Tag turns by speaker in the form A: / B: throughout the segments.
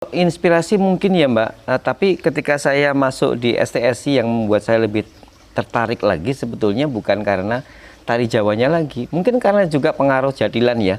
A: Inspirasi mungkin ya Mbak, tapi ketika saya masuk di STSI yang membuat saya lebih tertarik lagi sebetulnya bukan karena tari Jawanya lagi, mungkin karena juga pengaruh Jadilan ya.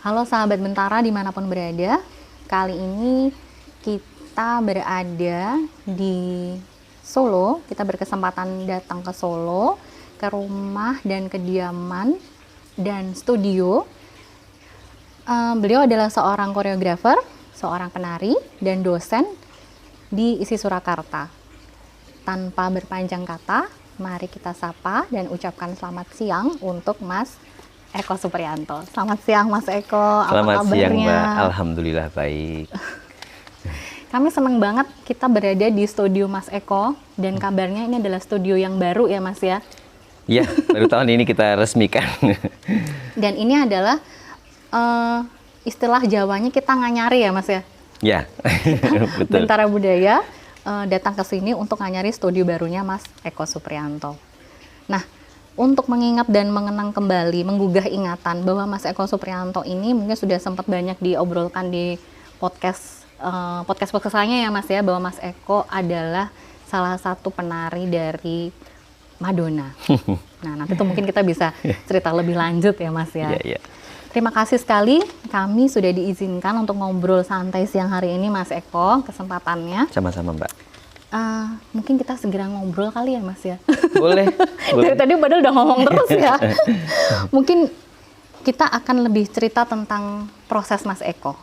B: Halo sahabat Bentara dimanapun berada, kali ini kita berada di Solo. Kita berkesempatan datang ke Solo, ke rumah dan kediaman dan studio. Beliau adalah seorang koreografer, seorang penari, dan dosen di ISI Surakarta. Tanpa berpanjang kata, mari kita sapa dan ucapkan selamat siang untuk Mas Eko Supriyanto. Selamat siang Mas Eko, apa
A: Selamat
B: kabarnya?
A: siang Mbak, Alhamdulillah baik.
B: Kami senang banget kita berada di studio Mas Eko, dan kabarnya ini adalah studio yang baru ya Mas ya?
A: Iya, baru tahun ini kita resmikan.
B: Dan ini adalah istilah Jawanya kita nganyari ya Mas ya?
A: Ya, betul.
B: Bentara Budaya datang ke sini untuk nganyari studio barunya Mas Eko Supriyanto. Nah, untuk mengingat dan mengenang kembali, menggugah ingatan bahwa Mas Eko Supriyanto ini mungkin sudah sempat banyak diobrolkan di podcast lainnya ya Mas ya, bahwa Mas Eko adalah salah satu penari dari Madonna. Nah, nanti tuh mungkin kita bisa cerita lebih lanjut ya Mas ya.
A: Iya.
B: Terima kasih sekali kami sudah diizinkan untuk ngobrol santai siang hari ini Mas Eko, kesempatannya.
A: Sama-sama Mbak.
B: Mungkin kita segera ngobrol kali ya Mas ya.
A: Boleh.
B: Dari tadi padahal udah ngomong terus ya. Mungkin kita akan lebih cerita tentang proses Mas Eko.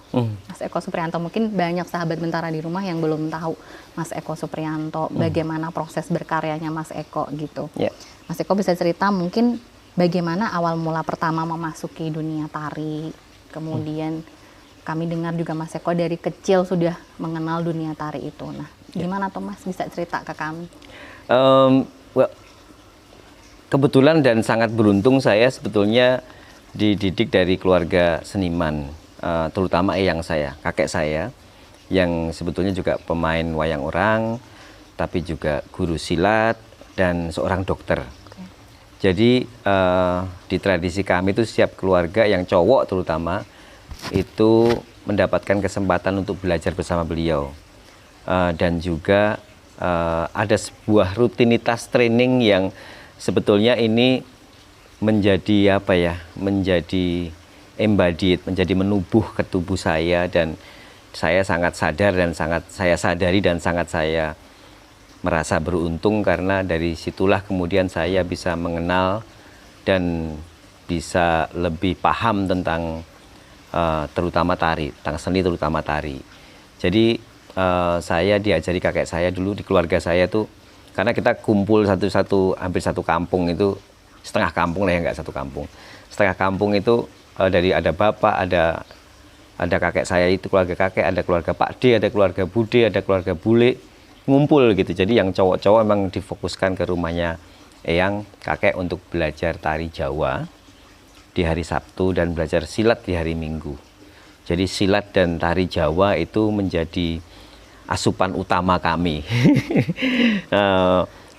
B: Mas Eko Supriyanto, mungkin banyak sahabat Bentara di rumah yang belum tahu Mas Eko Supriyanto, bagaimana proses berkaryanya Mas Eko gitu.
A: Yeah.
B: Mas Eko bisa cerita mungkin bagaimana awal mula pertama memasuki dunia tari. Kemudian kami dengar juga Mas Eko dari kecil sudah mengenal dunia tari itu. Nah, gimana tuh Mas, bisa cerita ke kami?
A: Kebetulan dan sangat beruntung saya sebetulnya dididik dari keluarga seniman, terutama eyang saya, kakek saya, yang sebetulnya juga pemain wayang orang, tapi juga guru silat dan seorang dokter.
B: Okay.
A: Jadi di tradisi kami itu setiap keluarga yang cowok terutama itu mendapatkan kesempatan untuk belajar bersama beliau. Dan juga ada sebuah rutinitas training yang sebetulnya ini menjadi apa ya, menjadi embodied, menjadi menubuh ke tubuh saya, dan saya sangat sadar dan sangat saya sadari dan sangat saya merasa beruntung karena dari situlah kemudian saya bisa mengenal dan bisa lebih paham tentang terutama tari, tentang seni terutama tari. Jadi saya diajari kakek saya dulu di keluarga saya tuh, karena kita kumpul hampir satu kampung itu, setengah kampung lah ya, nggak satu kampung, setengah kampung itu dari ada bapak, ada kakek saya itu keluarga kakek, ada keluarga Pak D, ada keluarga Bude, ada keluarga Bule, ngumpul gitu. Jadi yang cowok-cowok memang difokuskan ke rumahnya eyang kakek untuk belajar tari Jawa di hari Sabtu dan belajar silat di hari Minggu. Jadi silat dan tari Jawa itu menjadi asupan utama kami.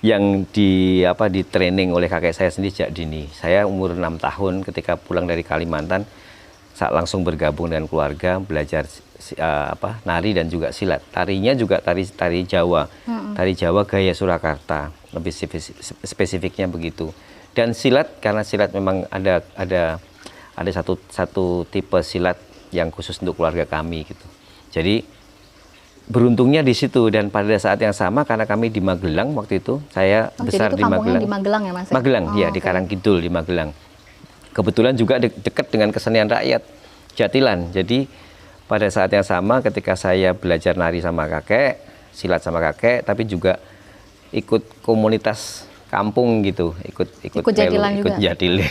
A: Yang di training oleh kakek saya sendiri sejak dini. Saya umur 6 tahun ketika pulang dari Kalimantan, langsung bergabung dengan keluarga belajar nari dan juga silat. Tarinya juga tari Jawa, tari Jawa gaya Surakarta, lebih spesifiknya begitu. Dan silat, karena silat memang ada satu tipe silat yang khusus untuk keluarga kami gitu. Jadi beruntungnya di situ, dan pada saat yang sama karena kami di Magelang waktu itu, saya besar
B: jadi itu
A: di Magelang.
B: Di Magelang ya Mas?
A: Magelang, ya di Karangkidul di Magelang. Kebetulan juga dekat dengan kesenian rakyat Jatilan. Jadi pada saat yang sama ketika saya belajar nari sama kakek, silat sama kakek, tapi juga ikut komunitas kampung gitu, ikut
B: Jatilan juga?
A: ikut jatil,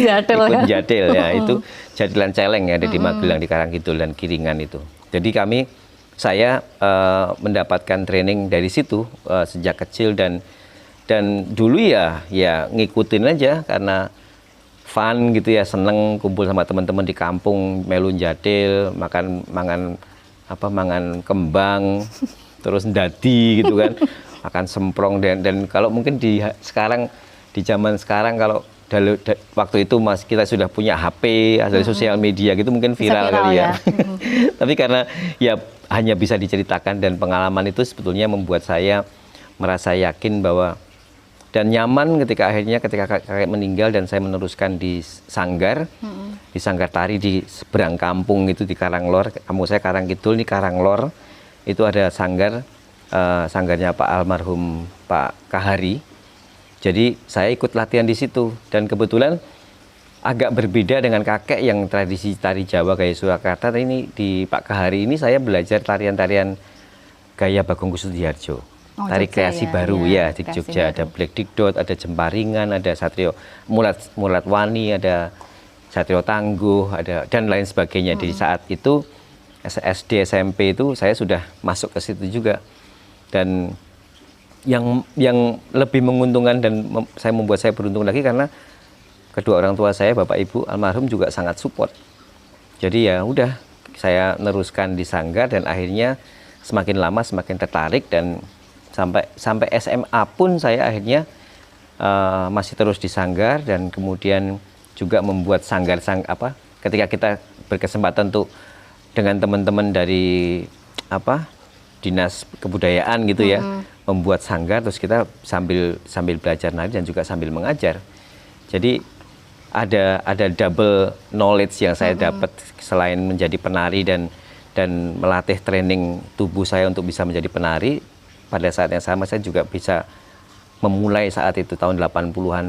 B: Jatil,
A: ikut
B: kan?
A: jatil ya, itu Jatilan Celeng ya, ada di Magelang, di Karangkidul dan Kiringan itu. Jadi saya mendapatkan training dari situ sejak kecil, dan dulu ya ngikutin aja karena fun gitu ya, seneng kumpul sama teman-teman di kampung, melu jatil, mangan kembang, terus ndadi gitu kan, makan semprong, dan kalau mungkin di zaman sekarang kalau waktu itu kita sudah punya HP, ada sosial media gitu, mungkin viral kali ya. Tapi karena ya hanya bisa diceritakan, dan pengalaman itu sebetulnya membuat saya merasa yakin bahwa dan nyaman ketika kakek meninggal dan saya meneruskan di sanggar, di sanggar tari di seberang kampung itu di Karanglor. Kampung saya Karangkidul, di Karanglor itu ada sanggarnya Pak almarhum Pak Kahari. Jadi saya ikut latihan di situ, dan kebetulan agak berbeda dengan kakek yang tradisi tari Jawa gaya Surakarta. Ini di Pak Kahari ini saya belajar tarian-tarian gaya Bagong Kussudiharjo. Tari
B: Jogja
A: kreasi baru ya di Jogja, ada Black Dikdot, ada Jemparingan, ada Satrio Mulat Wani, ada Satrio Tangguh, ada dan lain sebagainya. Di saat itu SD SMP itu saya sudah masuk ke situ juga, dan yang lebih menguntungkan dan membuat saya beruntung lagi karena kedua orang tua saya, bapak ibu almarhum juga sangat support. Jadi ya udah saya neruskan di sanggar, dan akhirnya semakin lama semakin tertarik, dan sampai SMA pun saya akhirnya masih terus di sanggar, dan kemudian juga membuat ketika kita berkesempatan untuk dengan teman-teman dari dinas kebudayaan gitu ya, membuat sanggar, terus kita sambil belajar nari dan juga sambil mengajar. Jadi ada double knowledge yang saya dapat selain menjadi penari dan melatih training tubuh saya untuk bisa menjadi penari. Pada saat yang sama saya juga bisa memulai saat itu tahun 80-an,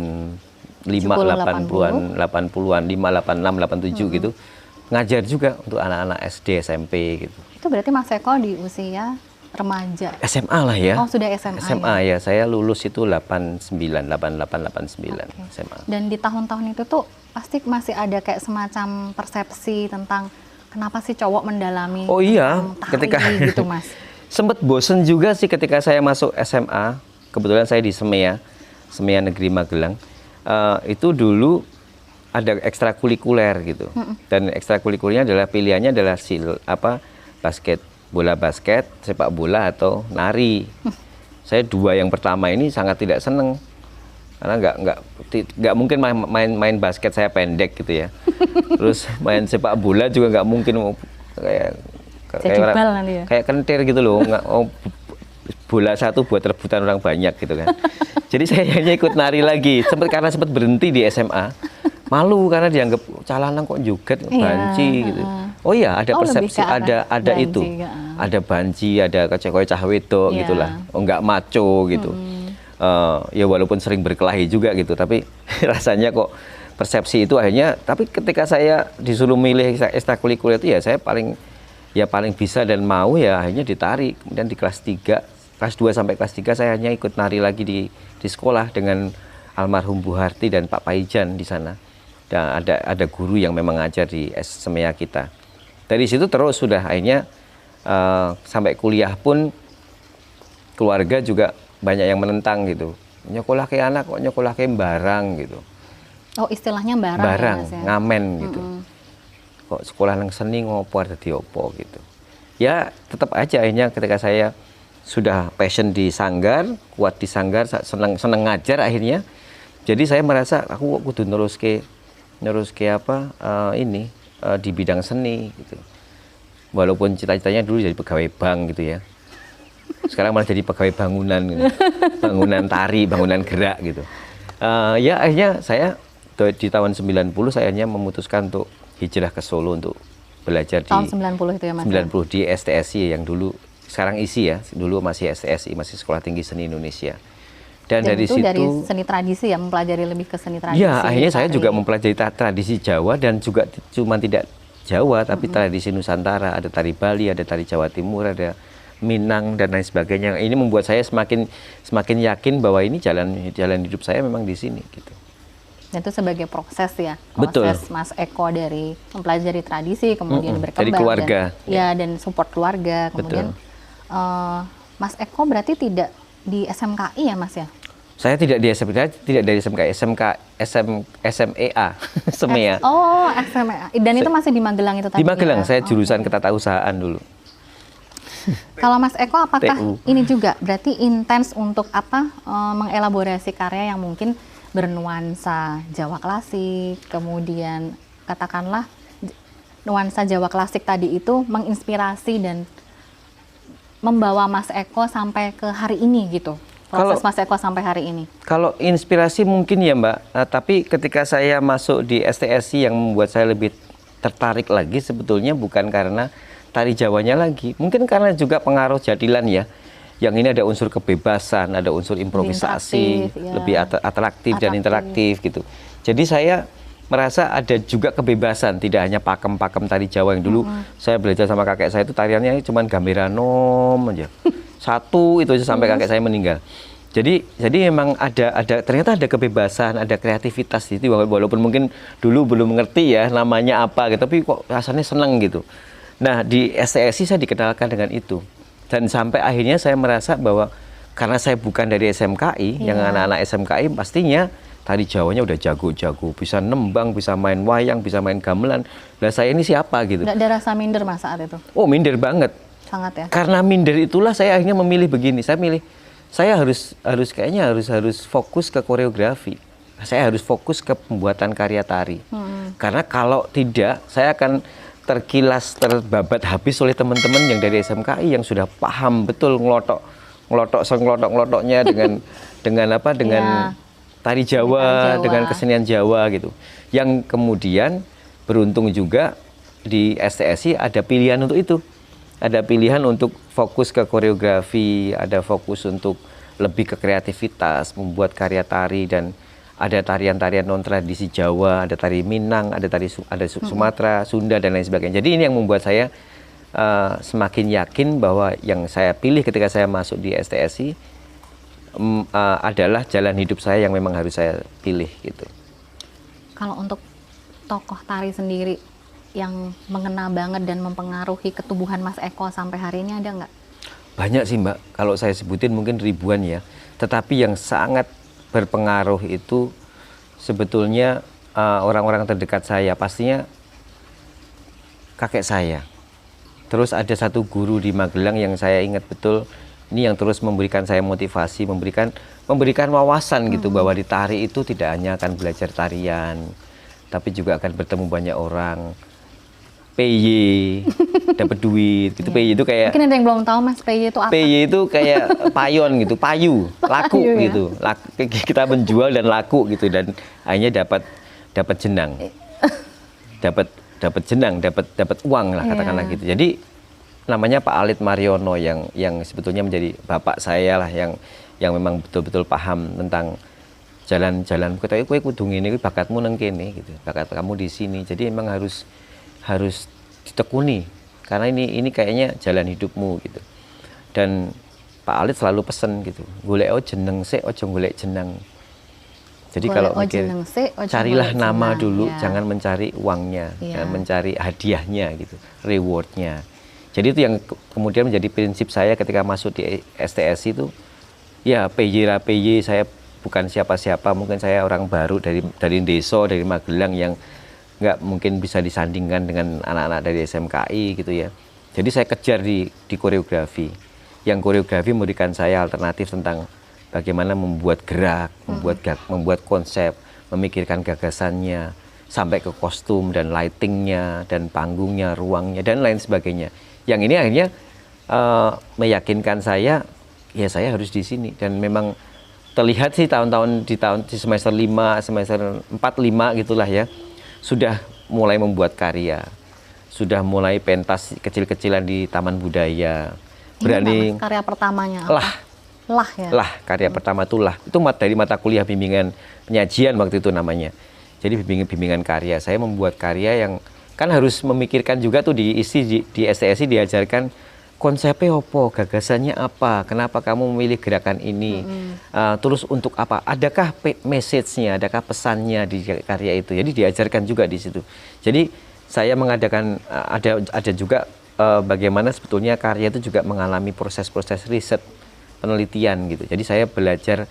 A: 80-an, 5, 86, 87 gitu. Ngajar juga untuk anak-anak SD, SMP gitu.
B: Itu berarti Mas Eko di usia remaja?
A: SMA lah ya.
B: Oh, sudah SMA.
A: SMA ya. Saya lulus itu 88, 89 SMA.
B: Dan di tahun-tahun itu tuh pasti masih ada kayak semacam persepsi tentang kenapa sih cowok mendalami tari gitu, Mas?
A: Sempet bosen juga sih ketika saya masuk SMA. Kebetulan saya di Semea Negeri Magelang. Itu dulu ada ekstrakurikuler gitu. Dan ekstrakurikulernya adalah pilihannya adalah bola basket, sepak bola atau nari. Saya dua yang pertama ini sangat tidak seneng. Karena nggak mungkin main basket saya pendek gitu ya. Terus main sepak bola juga nggak mungkin kayak kentir gitu loh, bola satu buat rebutan orang banyak gitu kan. Jadi saya hanya ikut nari lagi, karena sempat berhenti di SMA, malu karena dianggap calanan kok joget banci gitu. Oh iya, ada persepsi, ada banci, itu, ada banci, ada kecekoy cah wedok gitulah, nggak maco gitu. Ya walaupun sering berkelahi juga gitu, tapi rasanya kok persepsi itu akhirnya. Tapi ketika saya disuruh milih ekstrakurikuler itu ya saya paling bisa dan mau ya akhirnya ditarik. Kemudian di kelas 2 sampai kelas 3 saya hanya ikut nari lagi di sekolah dengan almarhum Bu Harti dan Pak Paijan di sana. Dan ada guru yang memang ngajar di Semea kita. Dari situ terus sudah akhirnya sampai kuliah pun keluarga juga banyak yang menentang gitu. Nyokolah ke anak kok nyokolah ke barang gitu.
B: Oh, istilahnya barang ya,
A: ngamen gitu. Kok sekolah nang seni ngopo dadi opo gitu. Ya tetap aja akhirnya ketika saya sudah passion di sanggar, kuat di sanggar, seneng ngajar akhirnya. Jadi saya merasa aku kudu nerus ke di bidang seni gitu. Walaupun cita-citanya dulu jadi pegawai bank gitu ya. Sekarang malah jadi pegawai bangunan gitu. Bangunan tari, bangunan gerak gitu. Ya akhirnya saya di tahun 90 saya hanya memutuskan untuk hijrah ke Solo untuk belajar
B: Tahun
A: di
B: 90 itu ya Mas?
A: 90 di STSI yang dulu sekarang ISI ya, dulu masih STSI, masih Sekolah Tinggi Seni Indonesia. Dan dari
B: itu
A: situ
B: dari seni tradisi ya, mempelajari lebih ke seni tradisi.
A: ya akhirnya saya
B: tari.
A: juga mempelajari tradisi Jawa dan juga cuma tidak Jawa tapi tradisi Nusantara, ada tari Bali, ada tari Jawa Timur, ada Minang dan lain sebagainya. Ini membuat saya semakin yakin bahwa ini jalan hidup saya memang di sini gitu.
B: Dan itu sebagai proses ya,
A: Betul.
B: proses Mas Eko dari mempelajari tradisi, kemudian berkembang
A: Dari keluarga.
B: dan support keluarga. Kemudian Mas Eko berarti tidak di SMKI ya Mas ya?
A: Saya tidak di SMK, tidak dari SMEA, SMEA.
B: Oh, SMA. Dan itu masih di Magelang itu tadi?
A: Di Magelang,
B: ya?
A: saya jurusan ketatausahaan dulu.
B: Kalau Mas Eko apakah
A: TU.
B: ini juga berarti intens untuk mengelaborasi karya yang mungkin bernuansa Jawa klasik, kemudian katakanlah nuansa Jawa klasik tadi itu menginspirasi dan membawa Mas Eko sampai ke hari ini gitu. Proses Mas Eko sampai hari ini.
A: Kalau inspirasi mungkin ya Mbak, tapi ketika saya masuk di STSI yang membuat saya lebih tertarik lagi sebetulnya bukan karena tari Jawanya lagi, mungkin karena juga pengaruh Jatilan ya. Yang ini ada unsur kebebasan, ada unsur improvisasi, lebih atraktif dan interaktif gitu. Jadi saya merasa ada juga kebebasan, tidak hanya pakem-pakem tari Jawa yang dulu saya belajar sama kakek saya itu tariannya cuma gambiranom aja. Satu itu aja sampai kakek saya meninggal. Jadi memang ternyata ada kebebasan, ada kreativitas itu walaupun mungkin dulu belum mengerti ya namanya apa gitu, tapi kok rasanya seneng gitu. Nah, di STSI saya dikenalkan dengan itu. Dan sampai akhirnya saya merasa bahwa karena saya bukan dari SMKI, yang anak-anak SMKI pastinya tari Jawanya udah jago-jago, bisa nembang, bisa main wayang, bisa main gamelan. Lah saya ini siapa gitu.
B: Nggak ada rasa minder Mas saat itu?
A: Oh, minder banget.
B: Sangat ya.
A: Karena minder itulah saya akhirnya memilih begini. Saya harus fokus ke koreografi. Saya harus fokus ke pembuatan karya tari. Karena kalau tidak, saya akan terbabat habis oleh teman-teman yang dari SMKI yang sudah paham betul ngelotok-ngelotoknya dengan tari Jawa, dengan kesenian Jawa gitu. Yang kemudian beruntung juga di STSI ada pilihan untuk itu. Ada pilihan untuk fokus ke koreografi, ada fokus untuk lebih ke kreativitas, membuat karya tari dan ada tarian-tarian non tradisi Jawa, ada tari Minang, ada Sumatera, Sunda dan lain sebagainya. Jadi ini yang membuat saya semakin yakin bahwa yang saya pilih ketika saya masuk di STSI adalah jalan hidup saya yang memang harus saya pilih gitu.
B: Kalau untuk tokoh tari sendiri yang mengena banget dan mempengaruhi ketubuhan Mas Eko sampai hari ini ada nggak?
A: Banyak sih Mbak, kalau saya sebutin mungkin ribuan ya. Tetapi yang sangat berpengaruh itu sebetulnya orang-orang terdekat saya, pastinya kakek saya. Terus ada satu guru di Magelang yang saya ingat betul, ini yang terus memberikan saya motivasi, memberikan wawasan gitu bahwa di tari itu tidak hanya akan belajar tarian, tapi juga akan bertemu banyak orang. PY, dapat duit gitu. PY itu kayak
B: mungkin ada yang belum tahu Mas, PY itu apa?
A: PY itu kayak payon gitu, payu, laku
B: Payu,
A: gitu. Kita menjual dan laku gitu dan akhirnya dapat jenang. Dapat jenang, dapat uang lah katakanlah gitu. Jadi namanya Pak Alit Mariono yang sebetulnya menjadi bapak saya lah yang memang betul-betul paham tentang jalan-jalan kita kowe kudu ngene, bakatmu nang kene gitu. Bakat kamu di sini. Jadi memang harus ditekuni karena ini kayaknya jalan hidupmu gitu. Dan Pak Alit selalu pesen gitu, golek jeneng sik aja golek jeneng. Jadi kalau mikir carilah nama dulu, jangan mencari uangnya, jangan mencari hadiahnya gitu, rewardnya. Jadi itu yang kemudian menjadi prinsip saya ketika masuk di STSI itu, ya PY saya bukan siapa-siapa, mungkin saya orang baru dari desa, dari Magelang yang nggak mungkin bisa disandingkan dengan anak-anak dari SMKI gitu ya. Jadi saya kejar di koreografi. Yang koreografi memberikan saya alternatif tentang bagaimana membuat gerak, membuat konsep, memikirkan gagasannya. sampai ke kostum dan lightingnya dan panggungnya, ruangnya dan lain sebagainya. Yang ini akhirnya meyakinkan saya, ya saya harus di sini. Dan memang terlihat sih tahun-tahun di semester 5, semester 4, 5 gitulah ya, sudah mulai membuat karya, sudah mulai pentas kecil-kecilan di Taman Budaya. Berani.
B: Mas, karya pertamanya apa? Lah ya?
A: Lah, karya pertama itu lah. Itu dari mata kuliah bimbingan penyajian waktu itu namanya. Jadi bimbingan karya. Saya membuat karya yang kan harus memikirkan juga tuh di STSI diajarkan konsepnya apa, gagasannya apa, kenapa kamu memilih gerakan ini, terus untuk apa, adakah message-nya, adakah pesannya di karya itu. Jadi diajarkan juga di situ. Jadi saya mengadakan ada juga bagaimana sebetulnya karya itu juga mengalami proses-proses riset, penelitian gitu. Jadi saya belajar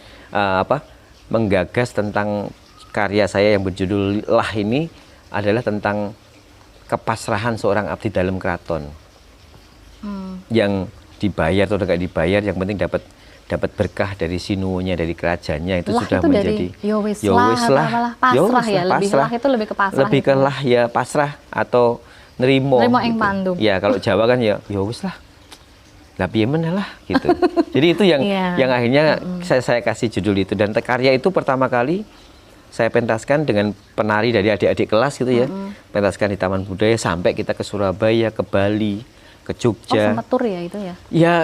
A: menggagas tentang karya saya yang berjudul Lah ini adalah tentang kepasrahan seorang abdi dalam keraton. Yang dibayar atau tidak dibayar, yang penting dapat berkah dari sinuonya, dari kerajaannya, itu
B: lah
A: sudah
B: itu
A: menjadi
B: yowis lah, pasrah ya, lebih lah itu lebih ke pasrah.
A: Lebih ke lah ya, pasrah atau nerimo
B: ing
A: gitu.
B: pandum.
A: Ya kalau Jawa kan ya yowis lah. Lah piye meneh lah gitu. Jadi itu yang yang akhirnya saya kasih judul itu. Dan karya itu pertama kali saya pentaskan dengan penari dari adik-adik kelas gitu ya. Pentaskan di Taman Budaya sampai kita ke Surabaya, ke Bali, ke Jogja.
B: Oh, sempat tur ya itu ya?
A: Ya,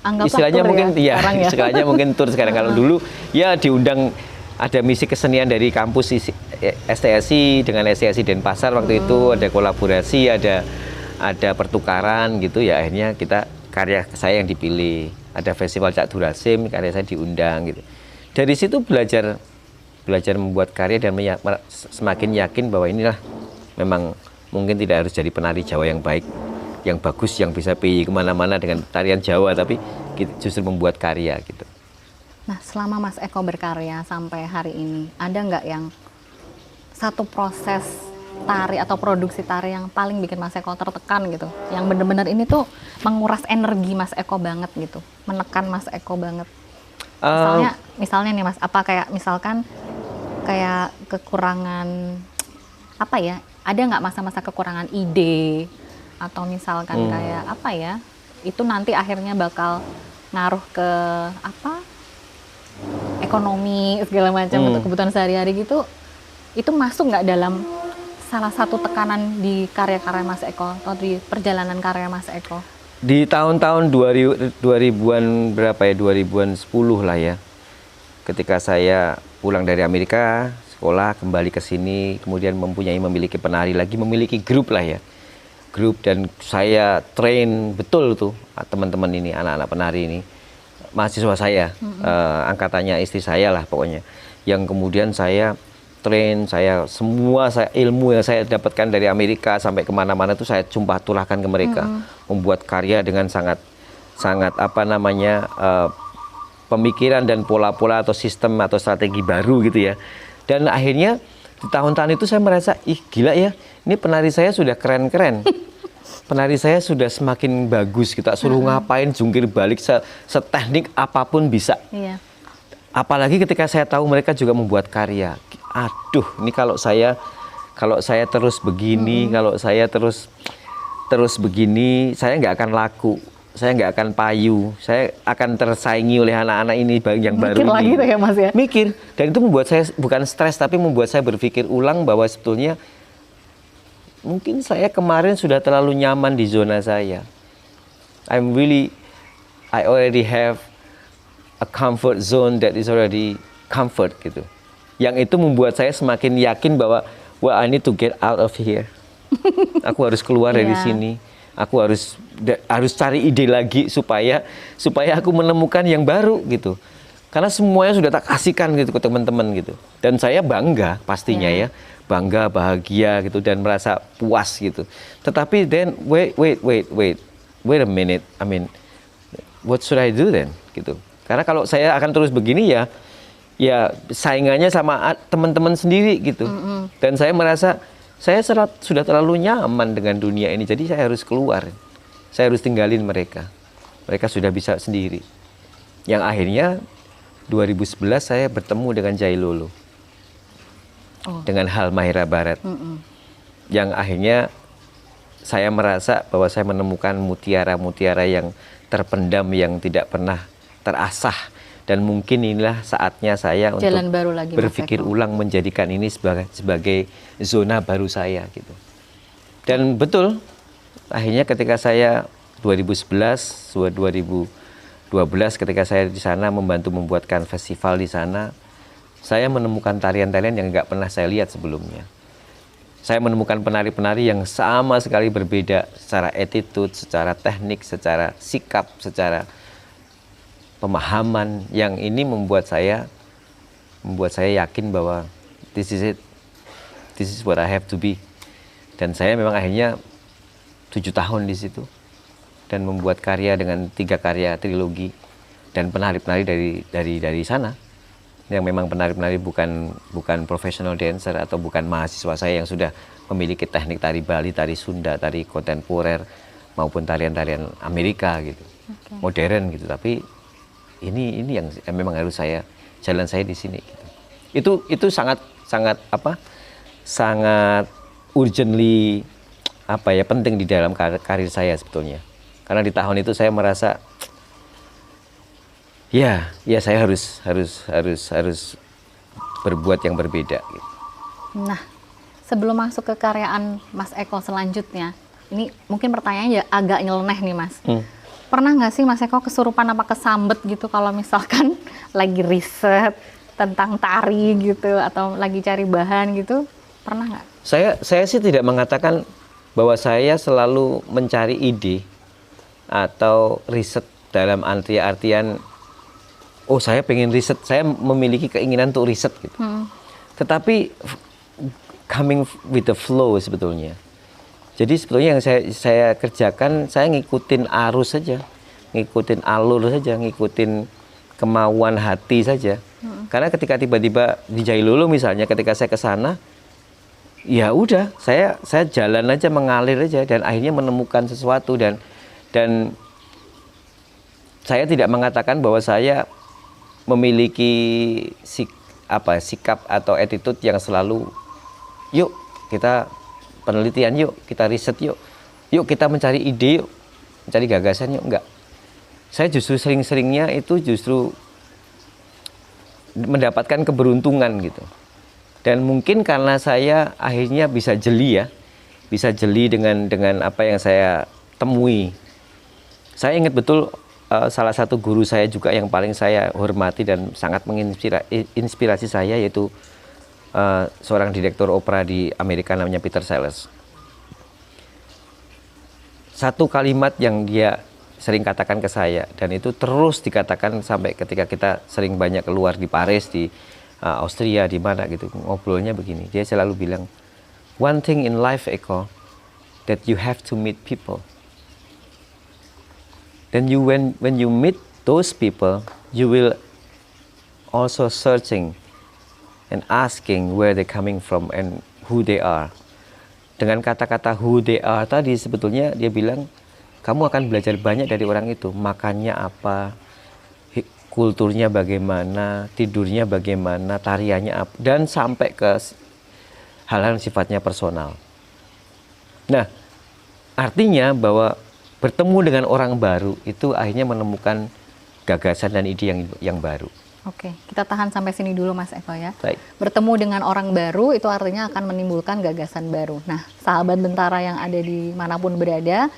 B: anggaplah
A: istilahnya mungkin ya, istilahnya mungkin tur sekarang. Kalau dulu ya diundang, ada misi kesenian dari kampus STSI dengan STSI Denpasar waktu itu, ada kolaborasi, ada pertukaran gitu ya. Akhirnya karya saya yang dipilih. Ada festival Cak Durasim, karya saya diundang gitu. Dari situ belajar membuat karya dan semakin yakin bahwa inilah memang mungkin tidak harus jadi penari Jawa yang baik, yang bagus, yang bisa pergi kemana-mana dengan tarian Jawa, tapi justru membuat karya gitu.
B: Nah, selama Mas Eko berkarya sampai hari ini, ada nggak yang satu proses tari atau produksi tari yang paling bikin Mas Eko tertekan gitu? Yang bener-bener ini tuh menguras energi Mas Eko banget gitu, menekan Mas Eko banget. Misalnya nih Mas, apa kayak misalkan kayak kekurangan apa ya? Ada nggak masa-masa kekurangan ide atau misalkan kayak apa ya? Itu nanti akhirnya bakal ngaruh ke apa? Ekonomi segala macam untuk kebutuhan sehari-hari gitu. Itu masuk nggak dalam salah satu tekanan di karya-karya Mas Eko atau di perjalanan karya Mas Eko?
A: Di tahun-tahun 2000-an berapa ya, 2010 lah ya, ketika saya pulang dari Amerika, sekolah, kembali ke sini, kemudian memiliki penari lagi, memiliki grup lah ya, grup, dan saya train betul tuh teman-teman ini, anak-anak penari ini, mahasiswa saya, angkatannya istri saya lah pokoknya, yang kemudian saya train, semua ilmu yang saya dapatkan dari Amerika sampai kemana-mana itu saya tularkan ke mereka, membuat karya dengan sangat apa namanya pemikiran dan pola-pola atau sistem atau strategi baru gitu ya. Dan akhirnya di tahun-tahun itu saya merasa, ih gila ya, ini penari saya sudah keren-keren. Penari saya sudah semakin bagus, kita suruh ngapain, jungkir balik, seteknik apapun bisa.
B: Iya.
A: Apalagi ketika saya tahu mereka juga membuat karya. Aduh, ini kalau saya terus begini, kalau saya terus begini, saya nggak akan laku, saya nggak akan payu, saya akan tersaingi oleh anak-anak ini yang baru ini. Mikir
B: lagi tuh ya Mas ya?
A: Mikir, dan itu membuat saya bukan stres, tapi membuat saya berpikir ulang bahwa sebetulnya mungkin saya kemarin sudah terlalu nyaman di zona saya. I already have a comfort zone that is already comfort gitu. Yang itu membuat saya semakin yakin bahwa I need to get out of here. Aku harus keluar dari sini. Aku harus cari ide lagi supaya aku menemukan yang baru gitu. Karena semuanya sudah tak kasihkan gitu ke teman-teman gitu. Dan saya bangga pastinya ya. Bangga, bahagia gitu, dan merasa puas gitu. Tetapi then wait a minute. I mean, what should I do then gitu. Karena kalau saya akan terus begini ya saingannya sama teman-teman sendiri gitu. Dan saya merasa saya sudah terlalu nyaman dengan dunia ini, jadi saya harus keluar. Saya harus tinggalin mereka. Mereka sudah bisa sendiri. Yang akhirnya 2011 saya bertemu dengan Jailolo. dengan hal Mahira Barat. Yang akhirnya saya merasa bahwa saya menemukan mutiara-mutiara yang terpendam, yang tidak pernah terasah. Dan mungkin inilah saatnya saya
B: Jalan
A: untuk
B: baru lagi, Mas
A: berpikir
B: Eko.
A: ulang, menjadikan ini sebagai zona baru saya gitu. Dan betul, akhirnya ketika saya 2011, 2012 ketika saya di sana membantu membuatkan festival di sana, saya menemukan tarian-tarian yang nggak pernah saya lihat sebelumnya. Saya menemukan penari-penari yang sama sekali berbeda secara attitude, secara teknik, secara sikap, secara pemahaman. Yang ini membuat saya yakin bahwa this is it, this is what I have to be. Dan saya memang akhirnya 7 tahun di situ dan membuat karya dengan 3 karya trilogi dan penari-penari dari sana. Yang memang penari-penari bukan professional dancer atau bukan mahasiswa saya yang sudah memiliki teknik tari Bali, tari Sunda, tari kontemporer maupun tarian-tarian Amerika gitu, modern gitu. Tapi ini yang memang harus jalan saya di sini. Gitu. Itu sangat urgently penting di dalam karir saya sebetulnya. Karena di tahun itu saya merasa ya saya harus berbuat yang berbeda gitu.
B: Nah, sebelum masuk ke karyaan Mas Eko selanjutnya, ini mungkin pertanyaannya ya agak nyeleneh nih, Mas. Pernah nggak sih Mas Eko kesurupan apa kesambet gitu kalau misalkan lagi riset tentang tari gitu atau lagi cari bahan gitu? Pernah nggak?
A: Saya sih tidak mengatakan bahwa saya selalu mencari ide atau riset dalam artian saya pengen riset, saya memiliki keinginan untuk riset gitu. Tetapi coming with the flow sebetulnya. Jadi sebetulnya yang saya kerjakan, saya ngikutin arus saja, ngikutin alur saja, ngikutin kemauan hati saja. Karena ketika tiba-tiba di Jailolo misalnya, ketika saya ke sana, ya udah, saya jalan aja, mengalir aja, dan akhirnya menemukan sesuatu dan saya tidak mengatakan bahwa saya memiliki sikap atau attitude yang selalu yuk kita penelitian, yuk kita riset, yuk kita mencari ide, yuk mencari gagasan, yuk enggak. Saya justru sering-seringnya itu justru mendapatkan keberuntungan gitu. Dan mungkin karena saya akhirnya bisa jeli dengan apa yang saya temui. Saya ingat betul salah satu guru saya juga yang paling saya hormati dan sangat menginspirasi saya, yaitu seorang direktur opera di Amerika namanya Peter Sellers. Satu kalimat yang dia sering katakan ke saya, dan itu terus dikatakan sampai ketika kita sering banyak keluar di Paris, di Austria, di mana gitu, ngobrolnya begini. Dia selalu bilang, one thing in life, Eko, that you have to meet people. Then when you meet those people, you will also searching and asking where they coming from and who they are. Dengan kata-kata who they are tadi, sebetulnya dia bilang kamu akan belajar banyak dari orang itu. Makannya apa, kulturnya bagaimana, tidurnya bagaimana, tariannya apa, dan sampai ke hal-hal yang sifatnya personal. Nah, artinya bahwa bertemu dengan orang baru itu akhirnya menemukan gagasan dan ide yang baru.
B: Oke, kita tahan sampai sini dulu Mas Eko ya.
A: Baik.
B: Bertemu dengan orang baru itu artinya akan menimbulkan gagasan baru. Nah, sahabat Bentara yang ada di manapun berada,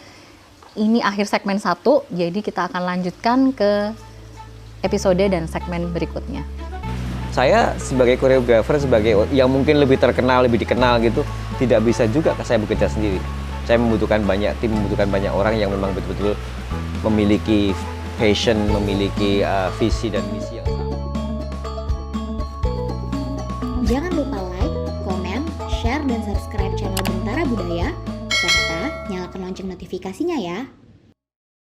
B: ini akhir segmen 1, jadi kita akan lanjutkan ke episode dan segmen berikutnya.
A: Saya sebagai koreografer, sebagai yang mungkin lebih terkenal, lebih dikenal gitu, tidak bisa juga saya bekerja sendiri. Saya membutuhkan banyak tim, membutuhkan banyak orang yang memang betul-betul memiliki passion, memiliki visi dan misi yang sama.
C: Jangan lupa like, komen, share, dan subscribe channel Bentara Budaya, serta nyalakan lonceng notifikasinya ya.